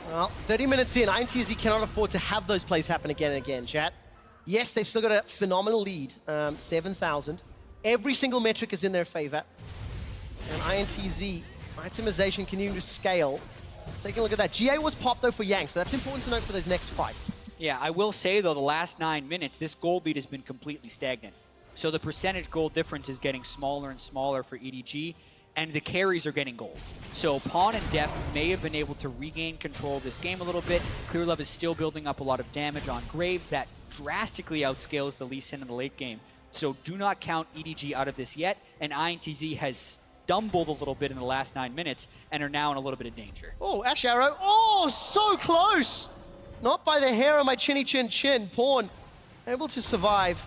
Well, 30 minutes in, ITZ cannot afford to have those plays happen again and again, chat. Yes, they've still got a phenomenal lead, 7,000. Every single metric is in their favor. And ITZ, itemization continuing to scale. Taking a look at that. GA was popped, though, for Yang, so that's important to note for those next fights. Yeah, I will say, though, the last 9 minutes, this gold lead has been completely stagnant. So the percentage gold difference is getting smaller and smaller for EDG, and the carries are getting gold. So Pawn and Deft may have been able to regain control of this game a little bit. Clearlove is still building up a lot of damage on Graves. That drastically outscales the Lee Sin in the late game. So do not count EDG out of this yet, and ITZ has stumbled a little bit in the last 9 minutes and are now in a little bit of danger. Oh, Ash Arrow. Oh, so close! Not by the hair on my chinny chin chin. Pawn able to survive.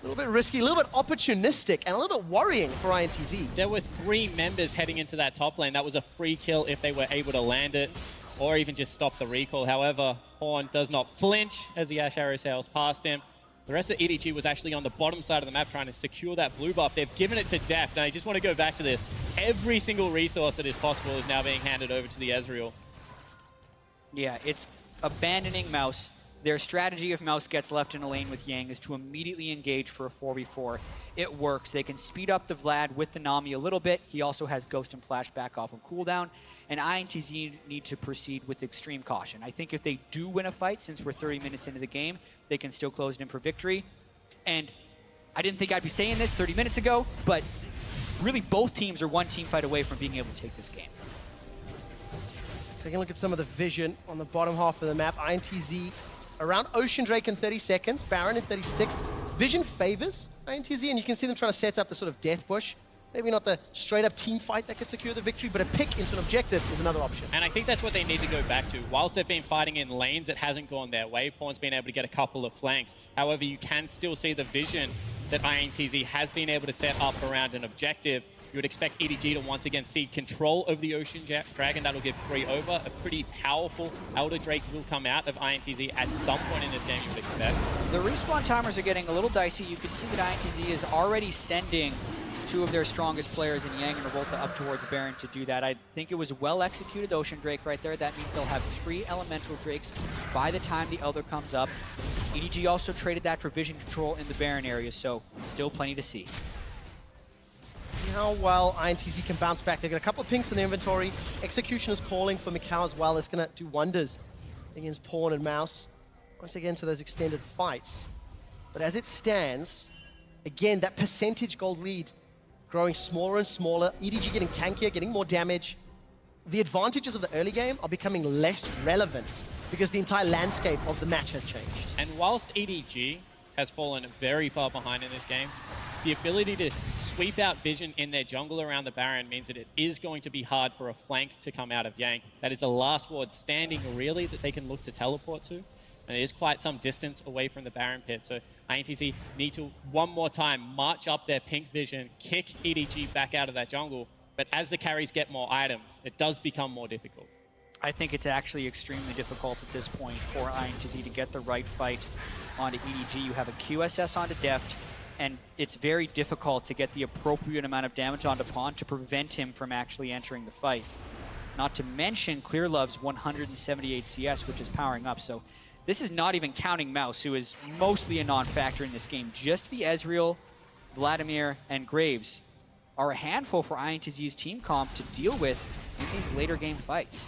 A little bit risky, a little bit opportunistic, and a little bit worrying for ITZ. There were 3 members heading into that top lane. That was a free kill if they were able to land it, or even just stop the recall. However, Pawn does not flinch as the Ash Arrow sails past him. The rest of EDG was actually on the bottom side of the map trying to secure that blue buff. They've given it to Deft. Now, I just want to go back to this. Every single resource that is possible is now being handed over to the Ezreal. Yeah, it's abandoning Mouse Their strategy, if Mouse gets left in a lane with Yang, is to immediately engage for a 4v4. It works. They can speed up the Vlad with the Nami a little bit. He also has Ghost and Flash back off of cooldown. And ITZ need to proceed with extreme caution. I think if they do win a fight, since we're 30 minutes into the game, they can still close it in for victory. And I didn't think I'd be saying this 30 minutes ago, but really both teams are one team fight away from being able to take this game. Taking a look at some of the vision on the bottom half of the map. INTZ around Ocean Drake in 30 seconds, Baron in 36. Vision favors INTZ, and you can see them trying to set up the sort of death bush. Maybe not the straight-up team fight that could secure the victory, but a pick into an objective is another option. And I think that's what they need to go back to. Whilst they've been fighting in lanes, it hasn't gone their way. Pawn's been able to get a couple of flanks. However, you can still see the vision that INTZ has been able to set up around an objective. You would expect EDG to once again cede control over the Ocean Dragon. That'll give 3 over. A pretty powerful Elder Drake will come out of INTZ at some point in this game, you would expect. The respawn timers are getting a little dicey. You can see that ITZ is already sending 2 of their strongest players in Yang and Revolta up towards Baron to do that. I think it was well executed Ocean Drake right there. That means they'll have 3 Elemental Drakes by the time the Elder comes up. EDG also traded that for vision control in the Baron area, so still plenty to see. See how well INTZ can bounce back. They've got a couple of pinks in the inventory. Execution is calling for Mikau as well. It's going to do wonders against Pawn and Mouse once they get into those extended fights. But as it stands, again, that percentage gold lead growing smaller and smaller. EDG getting tankier, getting more damage. The advantages of the early game are becoming less relevant because the entire landscape of the match has changed. And whilst EDG has fallen very far behind in this game, the ability to sweep out vision in their jungle around the Baron means that it is going to be hard for a flank to come out of Yang. That is the last ward standing, really, that they can look to teleport to. And it is quite some distance away from the Baron pit. So INTZ need to, one more time, march up their pink vision, kick EDG back out of that jungle. But as the carries get more items, it does become more difficult. I think it's actually extremely difficult at this point for INTZ to get the right fight onto EDG. You have a QSS onto Deft, and it's very difficult to get the appropriate amount of damage onto Pawn to prevent him from actually entering the fight. Not to mention Clearlove's 178 CS, which is powering up. So this is not even counting Mouse, who is mostly a non-factor in this game. Just the Ezreal, Vladimir, and Graves are a handful for INTZ's team comp to deal with in these later game fights.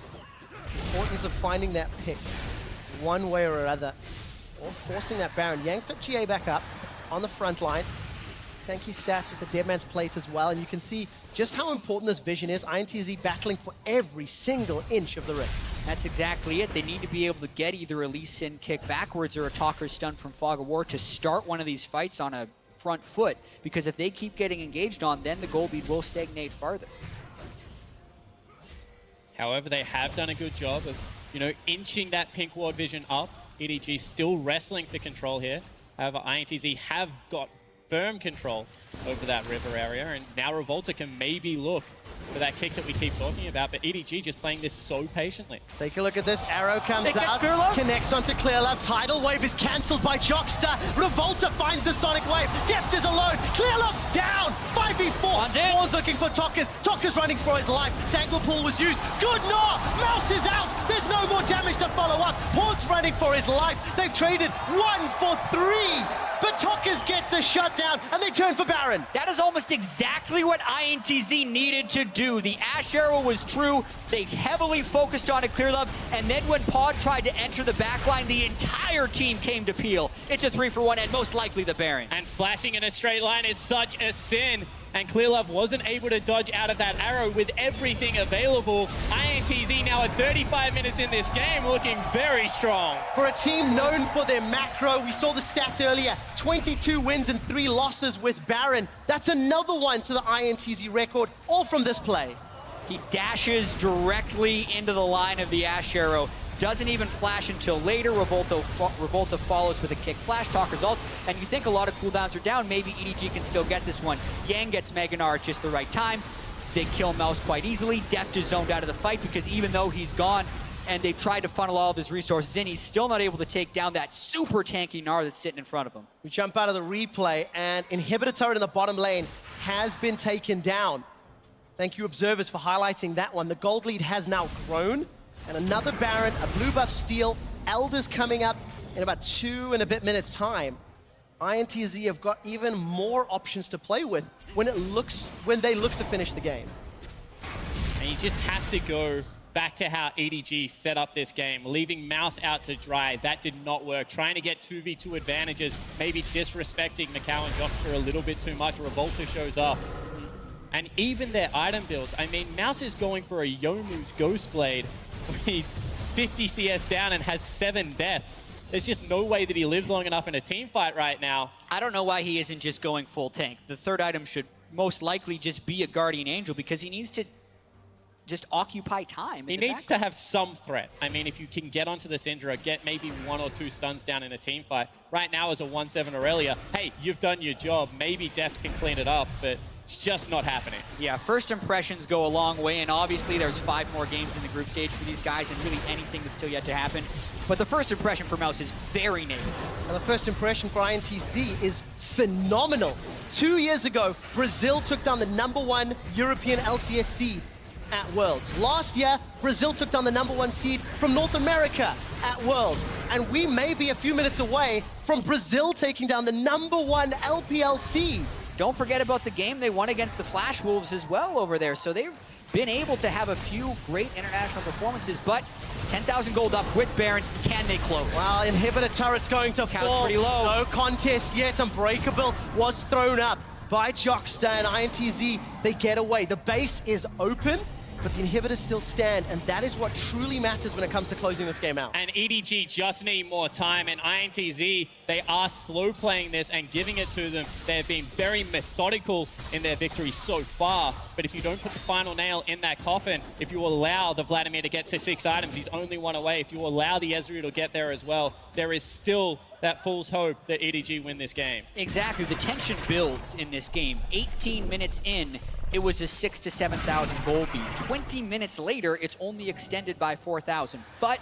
The importance of finding that pick one way or another, or forcing that Baron. Yang's got GA back up on the front line. Tanky stats with the Deadman's Plate as well, and you can see just how important this vision is. INTZ battling for every single inch of the rift. That's exactly it. They need to be able to get either a Lee Sin kick backwards or a Talker stun from Fog of War to start one of these fights on a front foot, because if they keep getting engaged on, then the gold lead will stagnate farther. However, they have done a good job of, inching that pink ward vision up. EDG still wrestling for control here. However, INTZ have got firm control over that river area, and now Revolta can maybe look for that kick that we keep talking about, but EDG just playing this so patiently. Take a look at this. Arrow comes out, connects onto Clearlove. Tidal Wave is cancelled by Jockster. Revolta finds the Sonic Wave. Deft is alone. Clearlove's down. 5v4. Pawn's looking for Tokka's. Tokka's running for his life. Sanguine Pool was used. Good gnaw. Mouse is out. There's no more damage to follow up. Pawn's running for his life. They've traded 1 for 3. But Tokka's gets the shutdown, and they turn for Baron. That is almost exactly what INTZ needed to do. The Ash Arrow was true. They heavily focused on it, Clearlove, and then when Pod tried to enter the backline, the entire team came to peel. It's a 3-for-1, and most likely the Baron. And flashing in a straight line is such a sin. And Clearlove wasn't able to dodge out of that arrow with everything available. INTZ now at 35 minutes in this game, looking very strong. For a team known for their macro, we saw the stats earlier, 22 wins and 3 losses with Baron. That's another one to the INTZ record, all from this play. He dashes directly into the line of the Ash Arrow. Doesn't even flash until later. Revolta follows with a kick flash, Talk results, and you think a lot of cooldowns are down. Maybe EDG can still get this one. Yang gets Mega Gnar at just the right time. They kill Mouse quite easily. Deft is zoned out of the fight because even though he's gone and they've tried to funnel all of his resources in, he's still not able to take down that super tanky Gnar that's sitting in front of him. We jump out of the replay, and Inhibitor turret in the bottom lane has been taken down. Thank you, observers, for highlighting that one. The gold lead has now grown. And another Baron, a blue buff steal, Elders coming up. in about 2 and a bit minutes time, ITZ have got even more options to play with when they look to finish the game. And you just have to go back to how EDG set up this game, leaving Mouse out to dry. That did not work. Trying to get 2v2 advantages, maybe disrespecting Macau and Jockster a little bit too much. Revolta shows up. And even their item builds. I mean, Mouse is going for a Youmuu's Ghostblade. He's 50 CS down and has 7 deaths. There's just no way that he lives long enough in a team fight right now. I don't know why he isn't just going full tank. The third item should most likely just be a Guardian Angel because he needs to just occupy time. He needs to have some threat. I mean, if you can get onto the Syndra, get maybe 1 or 2 stuns down in a team fight. Right now as a 1-7 Aurelia, hey, you've done your job. Maybe Deft can clean it up, but it's just not happening. Yeah, first impressions go a long way, and obviously there's 5 more games in the group stage for these guys, and really anything is still yet to happen. But the first impression for Mouse is very negative. And the first impression for ITZ is phenomenal. 2 years ago, Brazil took down the #1 European LCS seed at Worlds. Last year, Brazil took down the #1 seed from North America at Worlds. And we may be a few minutes away from Brazil taking down the #1 LPL seeds. Don't forget about the game they won against the Flash Wolves as well over there. So they've been able to have a few great international performances, but 10,000 gold up with Baron. Can they close? Well, inhibitor turret's going to Count's fall. pretty low. No contest yet. Unbreakable was thrown up by Jockster and ITZ. They get away. The base is open, but the inhibitors still stand, and that is what truly matters when it comes to closing this game out. And EDG just need more time, and INTZ, they are slow playing this and giving it to them. They've been very methodical in their victory so far, but if you don't put the final nail in that coffin, if you allow the Vladimir to get to 6 items, he's only 1 away. If you allow the Ezreal to get there as well, there is still that fool's hope that EDG win this game. Exactly, the tension builds in this game. 18 minutes in, it was a 6,000 to 7,000 gold lead. 20 minutes later, it's only extended by 4,000. But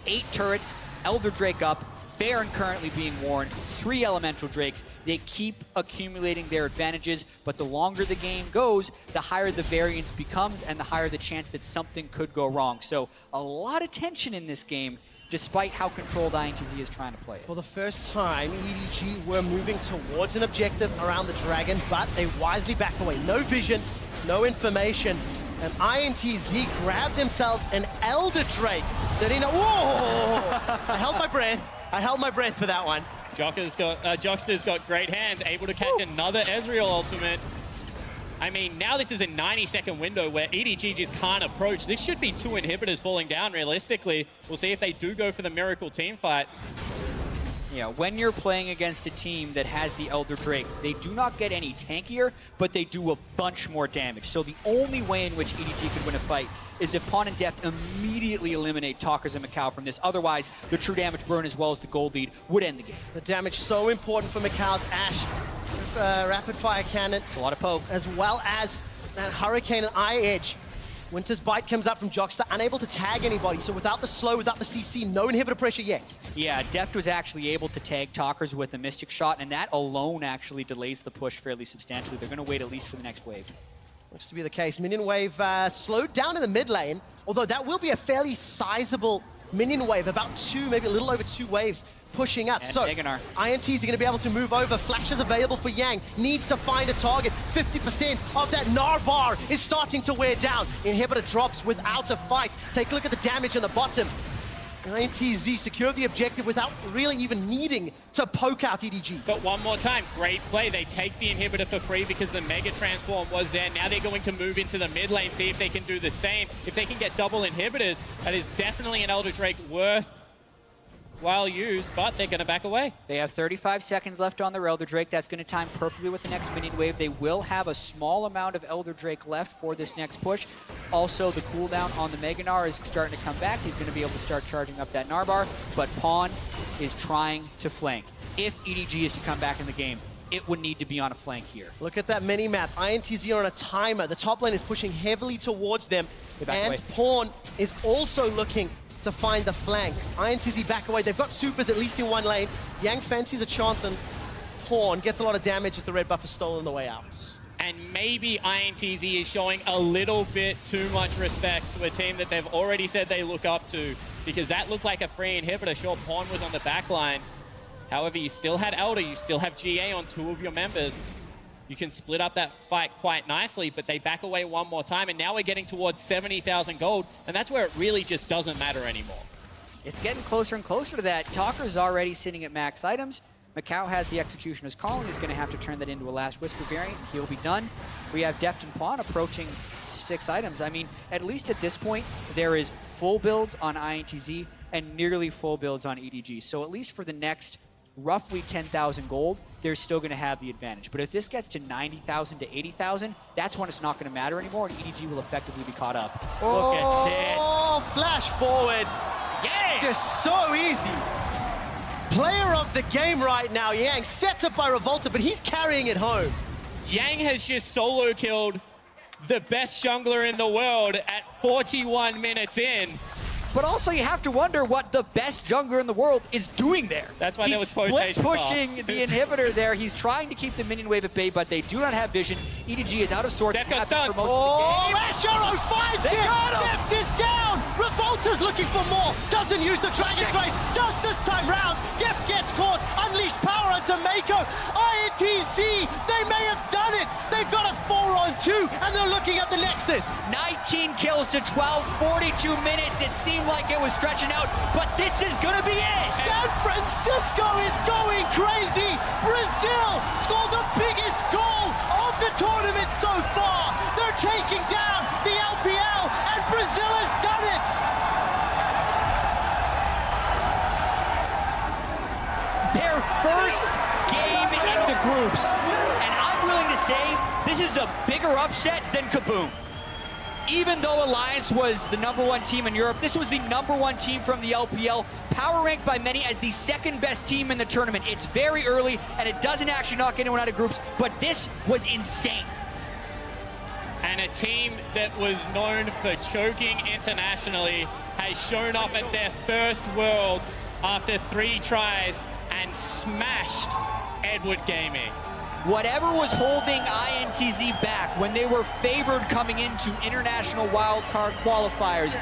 8 turrets, Elder Drake up, Baron currently being worn, 3 Elemental Drakes. They keep accumulating their advantages, but the longer the game goes, the higher the variance becomes and the higher the chance that something could go wrong. So a lot of tension in this game, despite how controlled INTZ is trying to play it. For the first time, EDG were moving towards an objective around the Dragon, but they wisely back away. No vision, no information, and INTZ grabbed themselves an Elder Drake. Whoa! I held my breath. I held my breath for that one. Jockster's got great hands, able to catch another Ezreal ultimate. I mean, now this is a 90-second window where EDG just can't approach. This should be 2 inhibitors falling down realistically. We'll see if they do go for the Miracle team fight. Yeah, when you're playing against a team that has the Elder Drake, they do not get any tankier, but they do a bunch more damage. So the only way in which EDG could win a fight is if Pawn and Deft immediately eliminate Talkers and Macau from this. Otherwise, the true damage burn as well as the gold lead would end the game. The damage so important for Macau's Ashe. Rapid fire cannon. A lot of poke. As well as that Hurricane and Eye Edge. Winter's Bite comes up from Jockster, unable to tag anybody. So without the slow, without the CC, no inhibitor pressure yet. Yeah, Deft was actually able to tag Talkers with a Mystic Shot, and that alone actually delays the push fairly substantially. They're going to wait at least for the next wave. Looks to be the case. Minion wave slowed down in the mid lane, although that will be a fairly sizable minion wave, about 2, maybe a little over 2 waves pushing up. And so Meganar. INTs are going to be able to move over. Flash is available for Yang. Needs to find a target. 50% of that Gnar bar is starting to wear down. Inhibitor drops without a fight. Take a look at the damage on the bottom. ITZ secure the objective without really even needing to poke out EDG. But one more time, great play. They take the inhibitor for free because the Mega Transform was there. Now they're going to move into the mid lane, see if they can do the same. If they can get double inhibitors, that is definitely an Elder Drake worthwhile use, but they're going to back away. They have 35 seconds left on their Elder Drake. That's going to time perfectly with the next minion wave. They will have a small amount of Elder Drake left for this next push. Also, the cooldown on the Mega Gnar is starting to come back. He's going to be able to start charging up that Gnar bar, but Pawn is trying to flank. If EDG is to come back in the game, it would need to be on a flank here. Look at that mini-map. INTZ are on a timer. The top lane is pushing heavily towards them, and Pawn is also looking to find the flank. INTZ back away. They've got supers at least in one lane. Yang fancies a chance, and Pawn gets a lot of damage as the red buff is stolen on the way out. And maybe INTZ is showing a little bit too much respect to a team that they've already said they look up to. because that looked like a free inhibitor. Sure, Pawn was on the back line. However, you still had Elder, you still have GA on 2 of your members. You can split up that fight quite nicely, but they back away one more time, and now we're getting towards 70,000 gold, and that's where it really just doesn't matter anymore. It's getting closer and closer to that. Talker's already sitting at max items. Macau has the Executioner's Calling. He's going to have to turn that into a Last Whisper variant. He'll be done. We have Deft and Pawn approaching 6 items. I mean, at least at this point, there is full builds on ITZ and nearly full builds on EDG. So at least for the next roughly 10,000 gold, they're still going to have the advantage. But if this gets to 90,000 to 80,000, that's when it's not going to matter anymore, and EDG will effectively be caught up. Oh, Look at this. Oh, flash forward. Yeah! Just so easy. Player of the game right now, Yang, sets up by Revolta, but he's carrying it home. Yang has just solo killed the best jungler in the world at 41 minutes in. But also, you have to wonder what the best jungler in the world is doing there. That's why he's there was split quotation pushing marks. the inhibitor there. He's trying to keep the minion wave at bay, but they do not have vision. EDG is out of sorts. Deft got stunned. Oh, Ash Arrow finds They him! got him! Deft is down! Revolta's looking for more, doesn't use the Dragon Blade, does this time round. Deft gets caught, unleashed power onto Mako. ITZ, they may have done it! They've got a 4-on-2, and they're looking at the Nexus. 19 kills to 12, 42 minutes. It seemed like it was stretching out, but this is gonna be it. San Francisco is going crazy! Brazil scored the biggest goal of the tournament so far! They're taking down the LPL, and Brazil has done it! Their first game in the groups, and I'm willing to say this is a bigger upset than Kaboom. Even though Alliance was the #1 team in Europe, this was the #1 team from the LPL, power ranked by many as the 2nd best team in the tournament. It's very early, and it doesn't actually knock anyone out of groups, but this was insane. And a team that was known for choking internationally has shown up at their first Worlds after 3 tries and smashed Edward Gaming. Whatever was holding INTZ back when they were favored coming into international wildcard qualifiers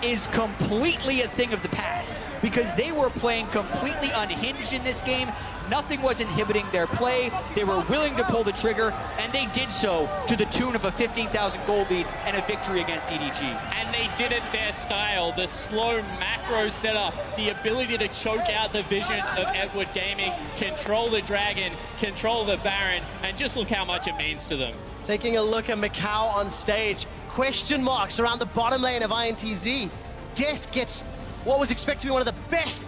is completely a thing of the past, because they were playing completely unhinged in this game. Nothing was inhibiting their play. They were willing to pull the trigger, and they did so to the tune of a 15,000 gold lead and a victory against EDG. And they did it their style, the slow macro setup, the ability to choke out the vision of Edward Gaming, control the Dragon, control the Baron, and just look how much it means to them. Taking a look at Macau on stage, question marks around the bottom lane of INTZ. Deft gets what was expected to be one of the best